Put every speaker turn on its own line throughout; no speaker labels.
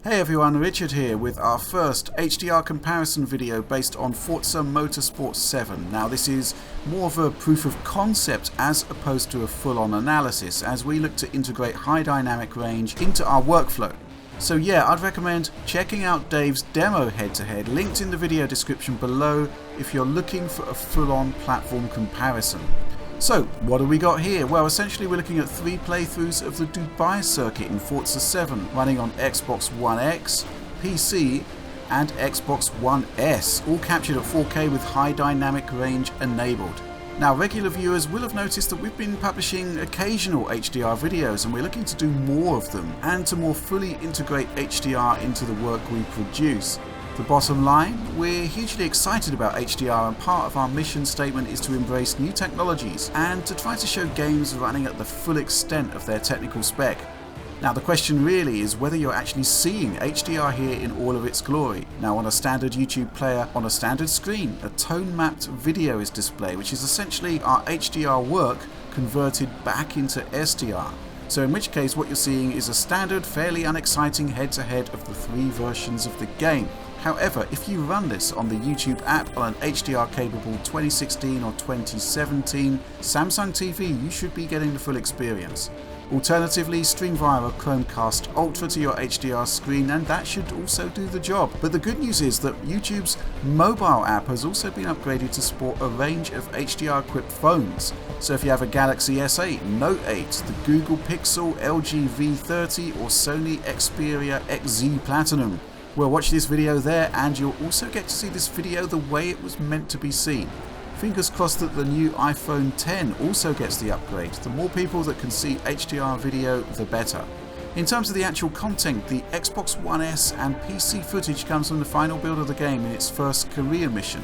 Hey everyone, Richard here with our first HDR comparison video based on Forza Motorsport 7. Now this is more of a proof of concept as opposed to a full-on analysis, as we look to integrate high dynamic range into our workflow. So yeah, I'd recommend checking out Dave's demo head-to-head, linked in the video description below if you're looking for a full-on platform comparison. So, what do we got here? Well, essentially we're looking at 3 playthroughs of the Dubai circuit in Forza 7, running on Xbox One X, PC, and Xbox One S, all captured at 4K with high dynamic range enabled. Now, regular viewers will have noticed that we've been publishing occasional HDR videos, and we're looking to do more of them, and to more fully integrate HDR into the work we produce. The bottom line, we're hugely excited about HDR, and part of our mission statement is to embrace new technologies and to try to show games running at the full extent of their technical spec. Now the question really is whether you're actually seeing HDR here in all of its glory. Now on a standard YouTube player, on a standard screen, a tone-mapped video is displayed, which is essentially our HDR work converted back into SDR. So in which case what you're seeing is a standard, fairly unexciting head-to-head of the 3 versions of the game. However, if you run this on the YouTube app on an HDR-capable 2016 or 2017 Samsung TV, you should be getting the full experience. Alternatively, stream via a Chromecast Ultra to your HDR screen and that should also do the job. But the good news is that YouTube's mobile app has also been upgraded to support a range of HDR-equipped phones. So if you have a Galaxy S8, Note 8, the Google Pixel, LG V30 or Sony Xperia XZ Platinum, well, watch this video there and you'll also get to see this video the way it was meant to be seen. Fingers crossed that the new iPhone X also gets the upgrade. The more people that can see HDR video, the better. In terms of the actual content, the Xbox One S and PC footage comes from the final build of the game in its first career mission.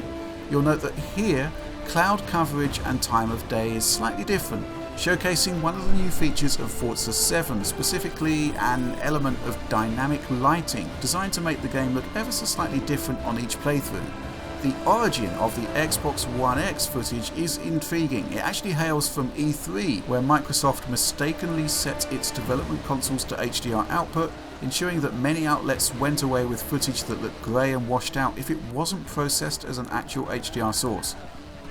You'll note that here, cloud coverage and time of day is slightly different, showcasing one of the new features of Forza 7, specifically an element of dynamic lighting, designed to make the game look ever so slightly different on each playthrough. The origin of the Xbox One X footage is intriguing. It actually hails from E3, where Microsoft mistakenly set its development consoles to HDR output, ensuring that many outlets went away with footage that looked grey and washed out if it wasn't processed as an actual HDR source.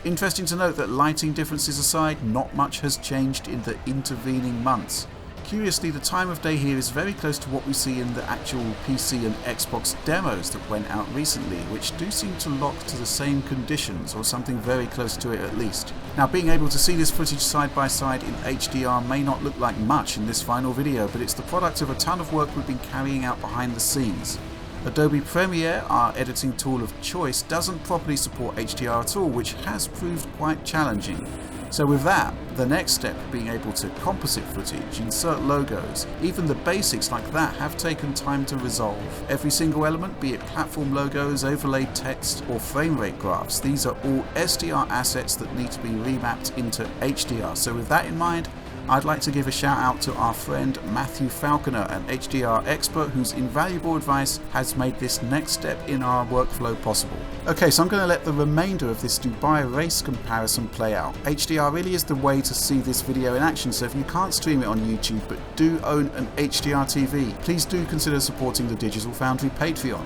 Interesting to note that lighting differences aside, not much has changed in the intervening months. Curiously, the time of day here is very close to what we see in the actual PC and Xbox demos that went out recently, which do seem to lock to the same conditions, or something very close to it at least. Now, being able to see this footage side by side in HDR may not look like much in this final video, but it's the product of a ton of work we've been carrying out behind the scenes. Adobe Premiere, our editing tool of choice, doesn't properly support HDR at all, which has proved quite challenging. So with that, the next step being able to composite footage, insert logos, even the basics like that have taken time to resolve. Every single element, be it platform logos, overlaid text or frame rate graphs, these are all SDR assets that need to be remapped into HDR. So with that in mind, I'd like to give a shout out to our friend Matthew Falconer, an HDR expert whose invaluable advice has made this next step in our workflow possible. Okay, so I'm going to let the remainder of this Dubai race comparison play out. HDR really is the way to see this video in action, so if you can't stream it on YouTube but do own an HDR TV, please do consider supporting the Digital Foundry Patreon.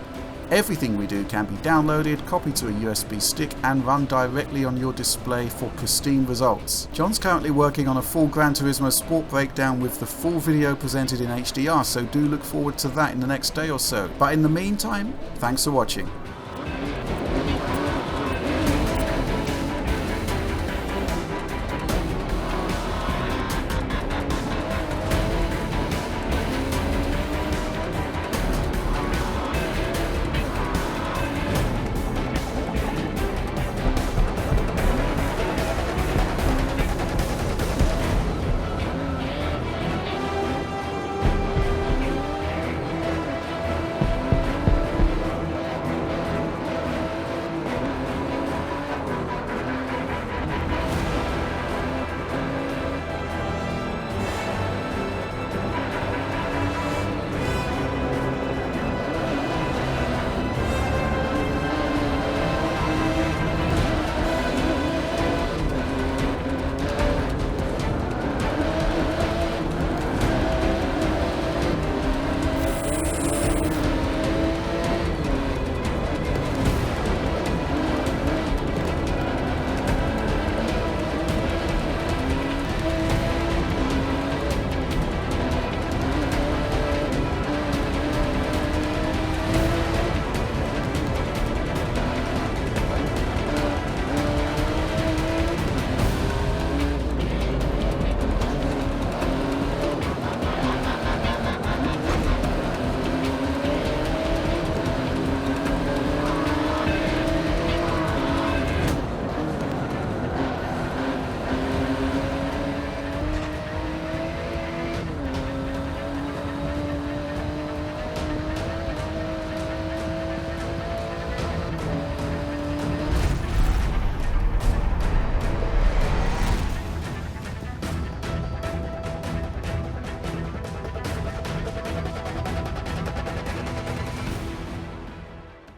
Everything we do can be downloaded, copied to a USB stick and run directly on your display for pristine results. John's currently working on a full Gran Turismo Sport breakdown with the full video presented in HDR, so do look forward to that in the next day or so. But in the meantime, thanks for watching.